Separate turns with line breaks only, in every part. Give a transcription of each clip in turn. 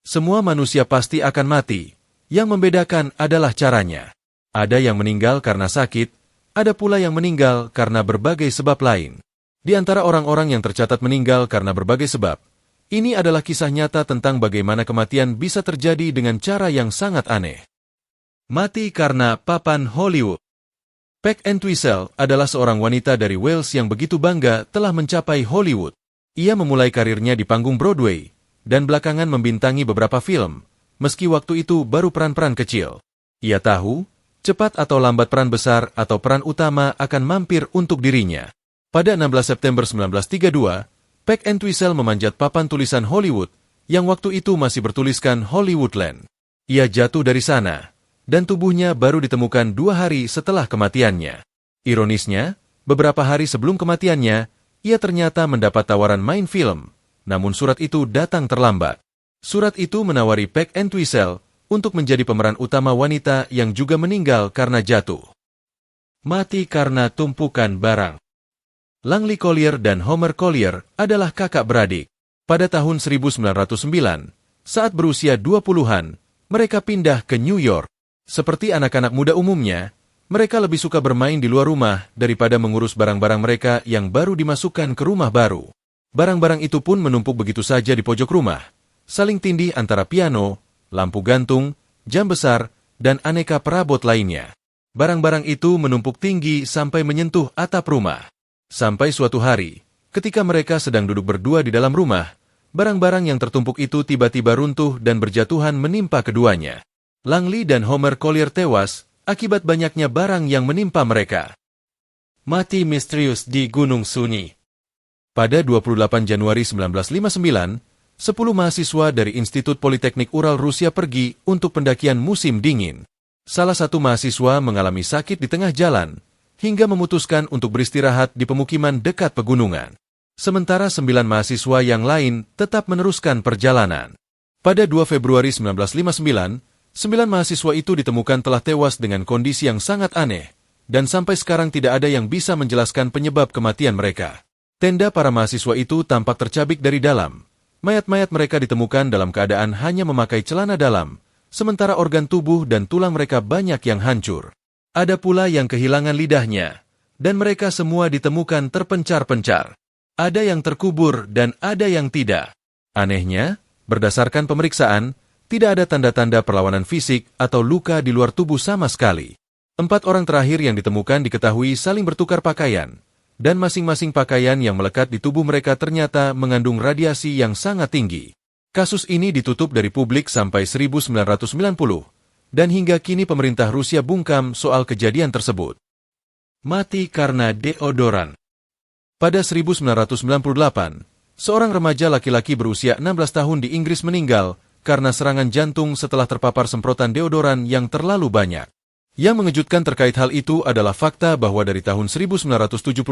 Semua manusia pasti akan mati. Yang membedakan adalah caranya. Ada yang meninggal karena sakit, ada pula yang meninggal karena berbagai sebab lain. Di antara orang-orang yang tercatat meninggal karena berbagai sebab, ini adalah kisah nyata tentang bagaimana kematian bisa terjadi dengan cara yang sangat aneh. Mati karena papan Hollywood. Peg Entwistle adalah seorang wanita dari Wales yang begitu bangga telah mencapai Hollywood. Ia memulai karirnya di panggung Broadway, dan belakangan membintangi beberapa film, meski waktu itu baru peran-peran kecil. Ia tahu, cepat atau lambat peran besar atau peran utama akan mampir untuk dirinya. Pada 16 September 1932, Peg Entwistle memanjat papan tulisan Hollywood, yang waktu itu masih bertuliskan Hollywoodland. Ia jatuh dari sana, dan tubuhnya baru ditemukan 2 hari setelah kematiannya. Ironisnya, beberapa hari sebelum kematiannya, ia ternyata mendapat tawaran main film, namun surat itu datang terlambat. Surat itu menawari Peg Entwistle untuk menjadi pemeran utama wanita yang juga meninggal karena jatuh. Mati karena tumpukan barang. Langley Collier dan Homer Collier adalah kakak beradik. Pada tahun 1909, saat berusia 20-an, mereka pindah ke New York. Seperti anak-anak muda umumnya, mereka lebih suka bermain di luar rumah daripada mengurus barang-barang mereka yang baru dimasukkan ke rumah baru. Barang-barang itu pun menumpuk begitu saja di pojok rumah, saling tindih antara piano, lampu gantung, jam besar, dan aneka perabot lainnya. Barang-barang itu menumpuk tinggi sampai menyentuh atap rumah. Sampai suatu hari, ketika mereka sedang duduk berdua di dalam rumah, barang-barang yang tertumpuk itu tiba-tiba runtuh dan berjatuhan menimpa keduanya. Langley dan Homer Collier tewas akibat banyaknya barang yang menimpa mereka. Mati misterius di Gunung Sunyi. Pada 28 Januari 1959, 10 mahasiswa dari Institut Politeknik Ural Rusia pergi untuk pendakian musim dingin. Salah satu mahasiswa mengalami sakit di tengah jalan, hingga memutuskan untuk beristirahat di pemukiman dekat pegunungan. Sementara 9 mahasiswa yang lain tetap meneruskan perjalanan. Pada 2 Februari 1959, 9 mahasiswa itu ditemukan telah tewas dengan kondisi yang sangat aneh, dan sampai sekarang tidak ada yang bisa menjelaskan penyebab kematian mereka. Tenda para mahasiswa itu tampak tercabik dari dalam. Mayat-mayat mereka ditemukan dalam keadaan hanya memakai celana dalam, sementara organ tubuh dan tulang mereka banyak yang hancur. Ada pula yang kehilangan lidahnya, dan mereka semua ditemukan terpencar-pencar. Ada yang terkubur dan ada yang tidak. Anehnya, berdasarkan pemeriksaan, tidak ada tanda-tanda perlawanan fisik atau luka di luar tubuh sama sekali. 4 orang terakhir yang ditemukan diketahui saling bertukar pakaian, dan masing-masing pakaian yang melekat di tubuh mereka ternyata mengandung radiasi yang sangat tinggi. Kasus ini ditutup dari publik sampai 1990, dan hingga kini pemerintah Rusia bungkam soal kejadian tersebut. Mati karena deodoran. Pada 1998, seorang remaja laki-laki berusia 16 tahun di Inggris meninggal karena serangan jantung setelah terpapar semprotan deodoran yang terlalu banyak. Yang mengejutkan terkait hal itu adalah fakta bahwa dari tahun 1971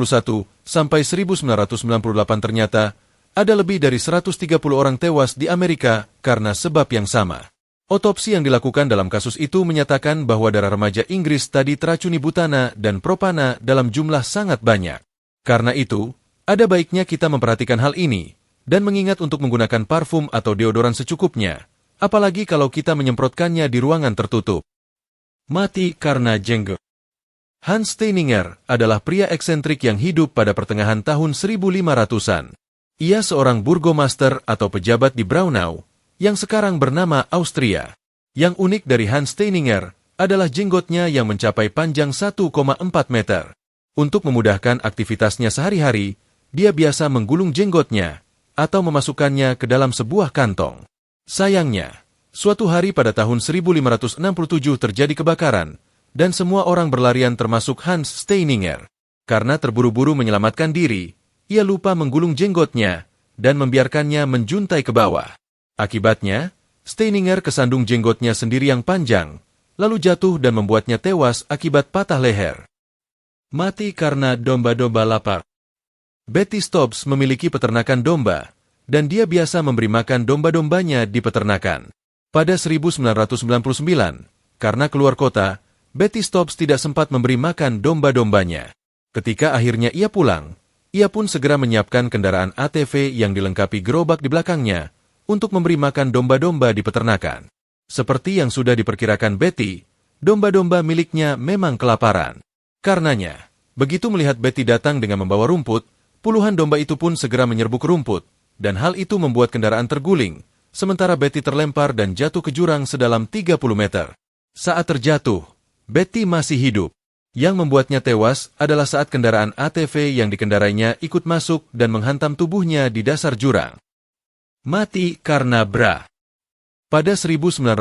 sampai 1998 ternyata ada lebih dari 130 orang tewas di Amerika karena sebab yang sama. Otopsi yang dilakukan dalam kasus itu menyatakan bahwa darah remaja Inggris tadi teracuni butana dan propana dalam jumlah sangat banyak. Karena itu, ada baiknya kita memperhatikan hal ini dan mengingat untuk menggunakan parfum atau deodoran secukupnya, apalagi kalau kita menyemprotkannya di ruangan tertutup. Mati karena jenggot. Hans Steininger adalah pria eksentrik yang hidup pada pertengahan tahun 1500-an. Ia seorang burgomaster atau pejabat di Braunau, yang sekarang bernama Austria. Yang unik dari Hans Steininger adalah jenggotnya yang mencapai panjang 1,4 meter. Untuk memudahkan aktivitasnya sehari-hari, dia biasa menggulung jenggotnya atau memasukkannya ke dalam sebuah kantong. Sayangnya, suatu hari pada tahun 1567 terjadi kebakaran, dan semua orang berlarian termasuk Hans Steininger. Karena terburu-buru menyelamatkan diri, ia lupa menggulung jenggotnya dan membiarkannya menjuntai ke bawah. Akibatnya, Steininger kesandung jenggotnya sendiri yang panjang, lalu jatuh dan membuatnya tewas akibat patah leher. Mati karena domba-domba lapar. Betty Stobbs memiliki peternakan domba, dan dia biasa memberi makan domba-dombanya di peternakan. Pada 1999, karena keluar kota, Betty Stobbs tidak sempat memberi makan domba-dombanya. Ketika akhirnya ia pulang, ia pun segera menyiapkan kendaraan ATV yang dilengkapi gerobak di belakangnya untuk memberi makan domba-domba di peternakan. Seperti yang sudah diperkirakan Betty, domba-domba miliknya memang kelaparan. Karenanya, begitu melihat Betty datang dengan membawa rumput, puluhan domba itu pun segera menyerbuk rumput, dan hal itu membuat kendaraan terguling, sementara Betty terlempar dan jatuh ke jurang sedalam 30 meter. Saat terjatuh, Betty masih hidup. Yang membuatnya tewas adalah saat kendaraan ATV yang dikendarainya ikut masuk dan menghantam tubuhnya di dasar jurang. Mati karena bra. Pada 1999,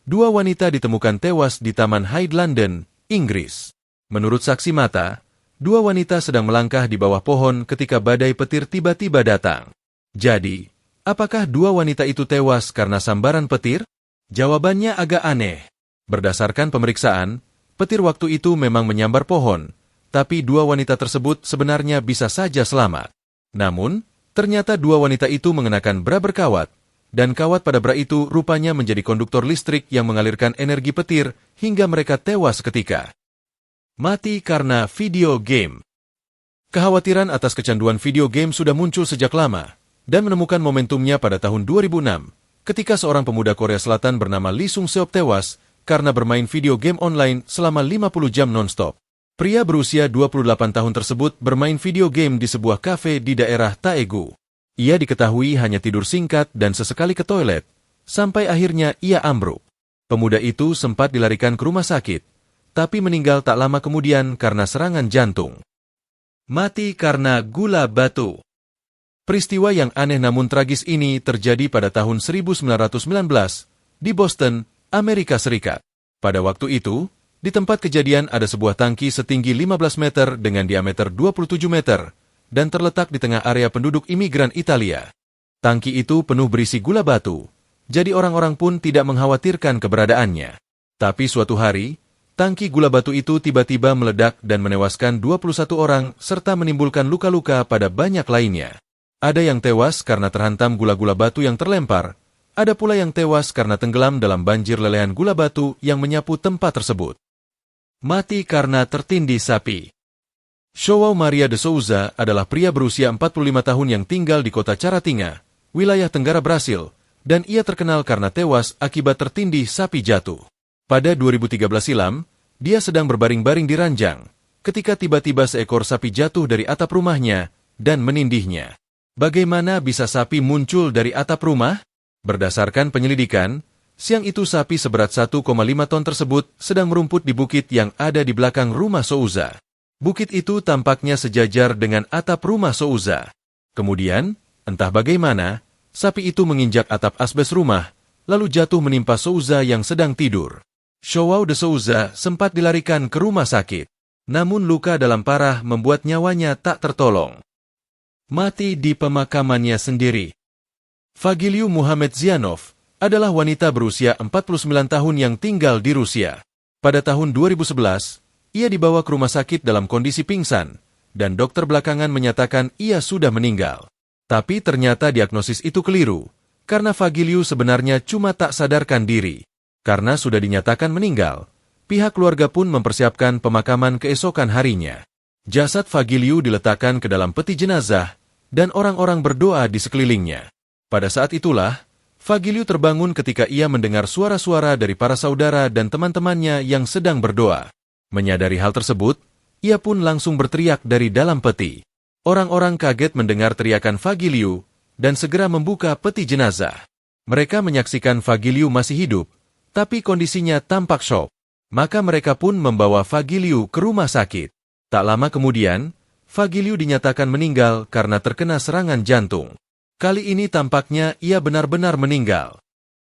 dua wanita ditemukan tewas di Taman Hyde, London, Inggris. Menurut saksi mata, dua wanita sedang melangkah di bawah pohon ketika badai petir tiba-tiba datang. Jadi, apakah dua wanita itu tewas karena sambaran petir? Jawabannya agak aneh. Berdasarkan pemeriksaan, petir waktu itu memang menyambar pohon, tapi dua wanita tersebut sebenarnya bisa saja selamat. Namun, ternyata dua wanita itu mengenakan bra berkawat, dan kawat pada bra itu rupanya menjadi konduktor listrik yang mengalirkan energi petir hingga mereka tewas seketika. Mati karena video game. Kekhawatiran atas kecanduan video game sudah muncul sejak lama, dan menemukan momentumnya pada tahun 2006, ketika seorang pemuda Korea Selatan bernama Lee Sung-seop tewas karena bermain video game online selama 50 jam non-stop. Pria berusia 28 tahun tersebut bermain video game di sebuah kafe di daerah Taegu. Ia diketahui hanya tidur singkat dan sesekali ke toilet, sampai akhirnya ia ambruk. Pemuda itu sempat dilarikan ke rumah sakit, tapi meninggal tak lama kemudian karena serangan jantung. Mati karena gula batu. Peristiwa yang aneh namun tragis ini terjadi pada tahun 1919 di Boston, Amerika Serikat. Pada waktu itu, di tempat kejadian ada sebuah tangki setinggi 15 meter dengan diameter 27 meter dan terletak di tengah area penduduk imigran Italia. Tangki itu penuh berisi gula batu, jadi orang-orang pun tidak mengkhawatirkan keberadaannya. Tapi suatu hari, tangki gula batu itu tiba-tiba meledak dan menewaskan 21 orang serta menimbulkan luka-luka pada banyak lainnya. Ada yang tewas karena terhantam gula-gula batu yang terlempar, ada pula yang tewas karena tenggelam dalam banjir lelehan gula batu yang menyapu tempat tersebut. Mati karena tertindih sapi. João Maria de Souza adalah pria berusia 45 tahun yang tinggal di kota Caratinga, wilayah Tenggara Brasil, dan ia terkenal karena tewas akibat tertindih sapi jatuh. Pada 2013 silam, dia sedang berbaring-baring di ranjang, ketika tiba-tiba seekor sapi jatuh dari atap rumahnya dan menindihnya. Bagaimana bisa sapi muncul dari atap rumah? Berdasarkan penyelidikan, siang itu sapi seberat 1,5 ton tersebut sedang merumput di bukit yang ada di belakang rumah Souza. Bukit itu tampaknya sejajar dengan atap rumah Souza. Kemudian, entah bagaimana, sapi itu menginjak atap asbes rumah, lalu jatuh menimpa Souza yang sedang tidur. João de Souza sempat dilarikan ke rumah sakit, namun luka dalam parah membuat nyawanya tak tertolong. Mati di pemakamannya sendiri. Fagiliu Muhammad Zianov adalah wanita berusia 49 tahun yang tinggal di Rusia. Pada tahun 2011, ia dibawa ke rumah sakit dalam kondisi pingsan, dan dokter belakangan menyatakan ia sudah meninggal. Tapi ternyata diagnosis itu keliru, karena Fagiliu sebenarnya cuma tak sadarkan diri. Karena sudah dinyatakan meninggal, pihak keluarga pun mempersiapkan pemakaman keesokan harinya. Jasad Fagiliu diletakkan ke dalam peti jenazah, dan orang-orang berdoa di sekelilingnya. Pada saat itulah, Fagiliu terbangun ketika ia mendengar suara-suara dari para saudara dan teman-temannya yang sedang berdoa. Menyadari hal tersebut, ia pun langsung berteriak dari dalam peti. Orang-orang kaget mendengar teriakan Fagiliu dan segera membuka peti jenazah. Mereka menyaksikan Fagiliu masih hidup, tapi kondisinya tampak syok. Maka mereka pun membawa Fagiliu ke rumah sakit. Tak lama kemudian, Fagiliu dinyatakan meninggal karena terkena serangan jantung. Kali ini tampaknya ia benar-benar meninggal.